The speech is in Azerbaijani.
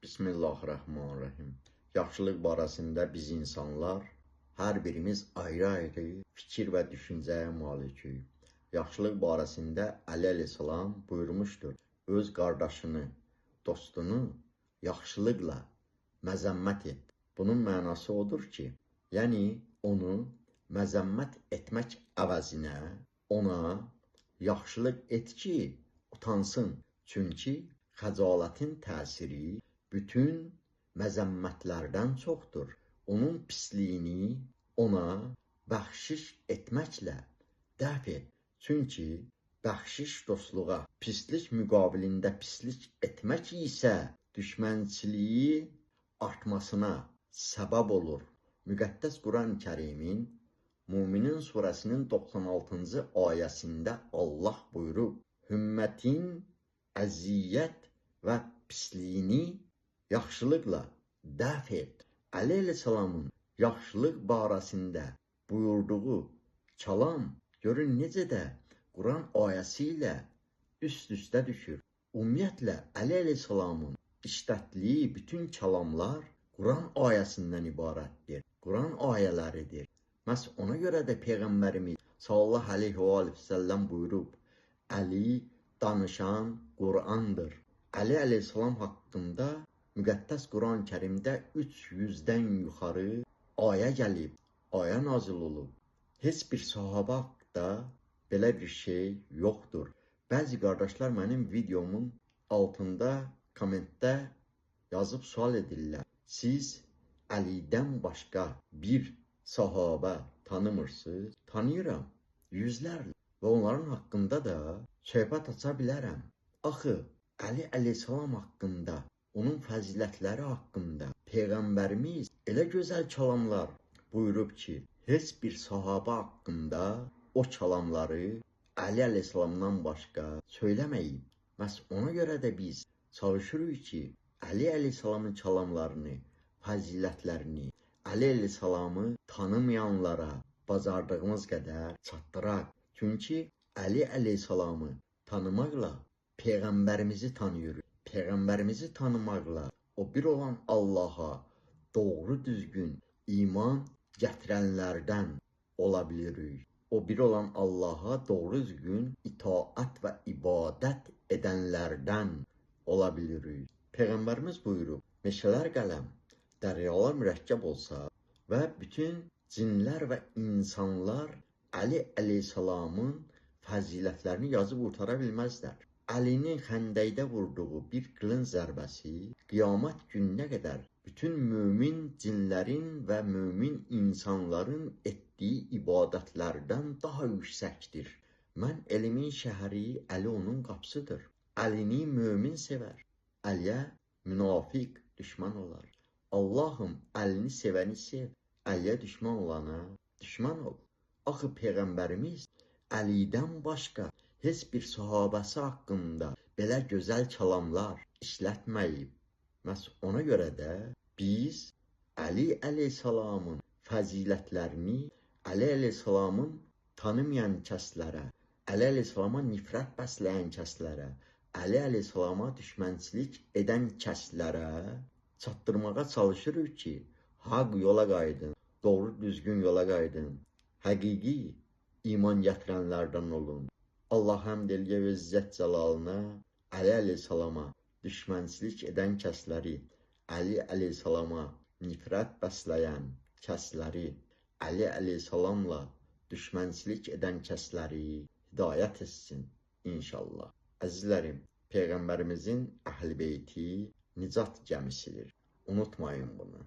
Bismillahirrahmanirrahim. Yaxşılıq barəsində biz insanlar hər birimiz ayrı-ayrı fikir və düşüncəyə malikik. Yaxşılıq barəsində Əli əleyhissalam buyurmuşdur: öz qardaşını, dostunu yaxşılıqla məzəmmət et. Bunun mənası odur ki, yəni onu məzəmmət etmək əvəzinə ona yaxşılıq et ki, utansın. Çünki xəcalətin təsiri bütün məzəmmətlərdən çoxdur. Onun pisliyini ona bəxşiş etməklə dəf et. Çünki bəxşiş dostluğa, pislik müqabilində pislik etmək isə düşmənçiliyi artmasına səbəb olur. Müqəddəs Quran-ı Kərimin Müminin surəsinin 96-cı ayəsində Allah buyurub: Hümmətin əziyyət və pisliyini yaxşılıqla dəf et. Əli əleyhissalamın yaxşılıq barəsində buyurduğu kəlam görün necə də Quran ayəsi ilə üst-üstə düşür. Ümumiyyətlə Əli əleyhissalamın işlətdiyi bütün kəlamlar Quran ayəsindən ibarətdir. Quran ayələridir. Məhz ona görə də Peyğəmbərimiz sallallahu aleyhi və səlləm buyurub: Əli danışan Qurandır. Əli əleyhissalam haqqında müqəddəs Quran-ı Kərimdə 300-dən yuxarı ayə gəlib, ayə nazil olub. Heç bir sahabə haqqında belə bir şey yoxdur. Bəzi qardaşlar mənim videomun altında, kommentdə yazıb sual edirlər: siz Əlidən başqa bir sahabə tanımırsınız? Tanıyıram, yüzlərlə və onların haqqında da söhbət aça bilərəm. Axı, Əli əleyhissalam haqqında, onun fəzilətləri haqqında Peyğəmbərimiz elə gözəl kəlamlar buyurub ki, heç bir sahabə haqqında o kəlamları Əli əleyhissalamdan başqa söyləməyib. Məhz ona görə də biz çalışırıq ki, Əli əleyhissalamın kəlamlarını, fəzilətlərini, Əli əleyhissalamı tanımayanlara bacardığımız qədər çatdıraq. Çünki Əli əleyhissalamı tanımaqla Peyğəmbərimizi tanıyırıq. Peyğəmbərimizi tanımaqla o bir olan Allaha doğru düzgün iman gətirənlərdən ola bilirik. O bir olan Allaha doğru düzgün itaat və ibadət edənlərdən ola bilirik. Peyğəmbərimiz buyurub: meşələr qələm, dəryalar mürəkkəb olsa və bütün cinlər və insanlar Əli əleyhissalamın fəzilətlərini yazıb qurtara bilməzlər. Əlinin xəndəkdə vurduğu bir qılınc zərbəsi qiyamət gününə qədər bütün mömin cinlərin və mömin insanların etdiyi ibadətlərdən daha yüksəkdir. Mən elimin şəhəri, Əli onun qapısıdır. Əlini mömin sevər, Əliyə münafiq düşman olar. Allahım, Əlini sevəni sev, Əliyə düşman olana düşman ol. Axı Peyğəmbərimiz Əlidən başqa heç bir sahabəsi haqqında belə gözəl kəlamlar işlətməyib. Məhz ona görə də biz Əli əleyhissalamın fəzilətlərini Əli əleyhissalamın tanımayan kəslərə, Əli əleyhissalama nifrət bəsləyən kəslərə, Əli əleyhissalama düşmənçilik edən kəslərə çatdırmağa çalışırıq ki, haqq yola qayıdın, doğru düzgün yola qayıdın, həqiqi iman gətirənlərdən olun. Allah həmd eləyə və izzət cəlalına Əli əleyhissalama düşmənçilik edən kəsləri, Əli əleyhissalama nifrət bəsləyən kəsləri, Əli əleyhissalamla düşmənçilik edən kəsləri hidayət etsin inşallah. Əzizlərim, Peyğəmbərimizin əhl-i beyti nicat gəmisidir. Unutmayın bunu.